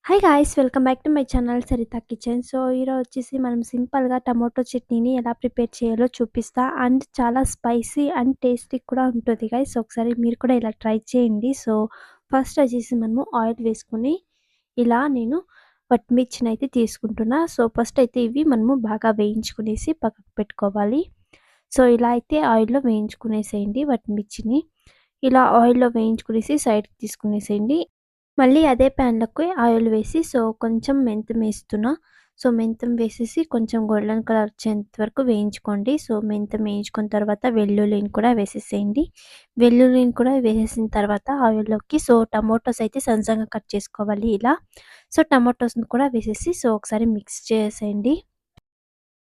Hi guys! Welcome back to my channel Saritha kitchen. So, ఈరోజు వచ్చేసి మనం సింపుల్‌గా టమాటో చట్నీని ఎలా ప్రిపేర్ చేయాలో చూపిస్తా. అండ్ చాలా స్పైసీ అండ్ టేస్టీ కూడా ఉంటుంది గాయ్స్. ఒకసారి మీరు కూడా ఇలా ట్రై చేయండి. సో, ఫస్ట్ వచ్చేసి మనము ఆయిల్ వేసుకొని ఇలా నేను పచ్చిమిర్చినైతే తీసుకుంటున్నా. సో, ఫస్ట్ అయితే ఇవి మనము బాగా వేయించుకునేసి పక్కకు పెట్టుకోవాలి. సో, ఇలా అయితే ఆయిల్‌లో వేయించుకునేసేయండి పచ్చిమిర్చిని. ఇలా ఆయిల్‌లో వేయించుకునేసి సైడ్‌కి తీసుకునేసేయండి. మళ్ళీ అదే ప్యాన్‌లోకి ఆయిల్ వేసి కొంచెం మెంతం ఏస్తున్నా. మెంతం వేసేసి కొంచెం గోల్డెన్ కలర్ వచ్చేంత వరకు వేయించుకోండి. మెంతం వేయించుకున్న తర్వాత వెల్లుల్లిని కూడా వేసేసేయండి. వెల్లుల్లిని కూడా వేసేసిన తర్వాత ఆయిల్‌లోకి టమోటాస్ అయితే సన్నగా కట్ చేసుకోవాలి ఇలా. టమోటాస్‌ని కూడా వేసేసి ఒకసారి మిక్స్ చేసేయండి.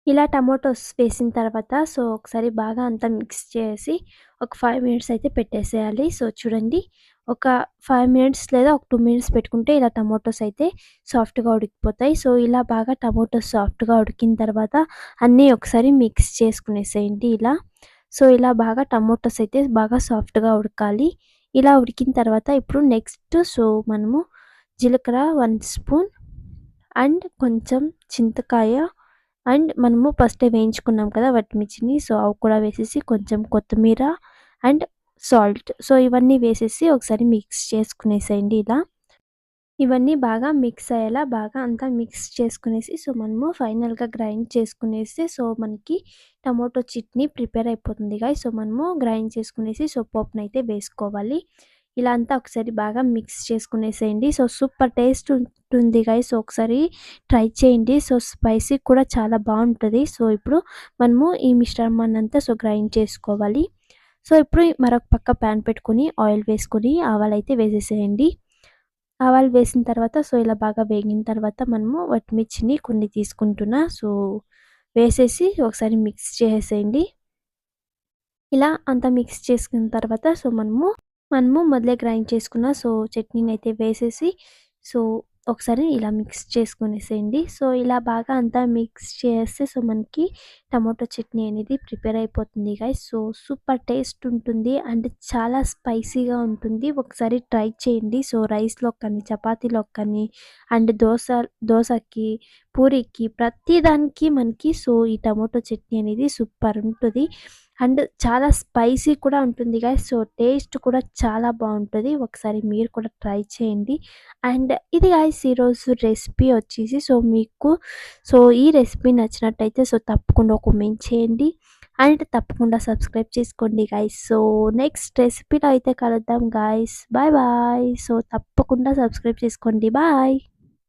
ఇలా టమాటోస్ వేసిన తర్వాత ఒకసారి బాగా అంతా మిక్స్ చేసి ఒక 5 మినిట్స్ అయితే పెట్టేసేయాలి. చూడండి ఒక 5 మినిట్స్ లేదా ఒక 2 మినిట్స్ పెట్టుకుంటే ఇలా టమాటోస్ అయితే సాఫ్ట్‌గా ఉడికిపోతాయి. ఇలా బాగా టమాటోస్ సాఫ్ట్‌గా ఉడికిన తర్వాత అన్నీ ఒకసారి మిక్స్ చేసుకునేసేయండి ఇలా. ఇలా బాగా టమాటోస్ అయితే బాగా సాఫ్ట్‌గా ఉడకాలి. ఇలా ఉడికిన తర్వాత ఇప్పుడు నెక్స్ట్ మనము జీలకర్ర 1 స్పూన్ అండ్ కొంచెం చింతకాయ అండ్ మనము ఫస్టే వేయించుకున్నాం కదా వట్టిమిర్చిని. అవి కూడా వేసేసి కొంచెం కొత్తిమీర అండ్ సాల్ట్. ఇవన్నీ వేసేసి ఒకసారి మిక్స్ చేసుకునేసేయండి ఇలా. ఇవన్నీ బాగా మిక్స్ అయ్యేలా బాగా అంతా మిక్స్ చేసుకునేసి మనము ఫైనల్‌గా గ్రైండ్ చేసుకునేస్తే మనకి టమాటో చట్నీ ప్రిపేర్ అయిపోతుంది గాయ్స్. మనము గ్రైండ్ చేసుకునేసి పోపునైతే వేసుకోవాలి. ఇలా అంతా ఒకసారి బాగా మిక్స్ చేసుకునేసేయండి. సూపర్ టేస్ట్ ఉంటుంది గాయ్స్. ఒకసారి ట్రై చేయండి. స్పైసీ కూడా చాలా బావుంటది. ఇప్పుడు మనము ఈ మిశ్రమాన్నంతా గ్రైండ్ చేసుకోవాలి. ఇప్పుడు మరొక పక్క పాన్ పెట్టుకొని ఆయిల్ వేసుకొని ఆవాలైతే వేసేసేయండి. ఆవాలు వేసిన తర్వాత ఇలా బాగా వేగిన తర్వాత మనము వట్టిమిర్చిని కొన్ని తీసుకుంటున్నా. వేసేసి ఒకసారి మిక్స్ చేసేయండి. ఇలా అంతా మిక్స్ చేసుకున్న తర్వాత మనము మొదలే గ్రైండ్ చేసుకున్న చట్నీనైతే వేసేసి సో, ఒకసారి ఇలా మిక్స్ చేసుకునేసేయండి. ఇలా బాగా అంతా మిక్స్ చేస్తే మనకి టమాటో చట్నీ అనేది ప్రిపేర్ అయిపోతుంది గైస్. సూపర్ టేస్ట్ ఉంటుంది అండ్ చాలా స్పైసీగా ఉంటుంది. ఒకసారి ట్రై చేయండి. రైస్‌లోకి కానీ, చపాతీలోకి కానీ అండ్ దోసకి, పూరికి ప్రతి దానికి మనకి ఈ టమాటో చట్నీ అనేది సూపర్ ఉంటది. అండ్ చాలా స్పైసీ కూడా ఉంటుంది గైస్. టేస్ట్ కూడా చాలా బావుంటది. ఒకసారి మీరు కూడా ట్రై చేయండి. అండ్ ఇది గైస్ ఈరోజు రెసిపీ వచ్చేసి మీకు ఈ రెసిపీ నచ్చినట్టయితే తప్పకుండా ఒక కామెంట్ చేయండి. అండ్ తప్పకుండా సబ్స్క్రైబ్ చేసుకోండి గైస్. నెక్స్ట్ రెసిపీలో అయితే కలుద్దాం గైస్. Bye bye. తప్పకుండా సబ్స్క్రైబ్ చేసుకోండి. బాయ్.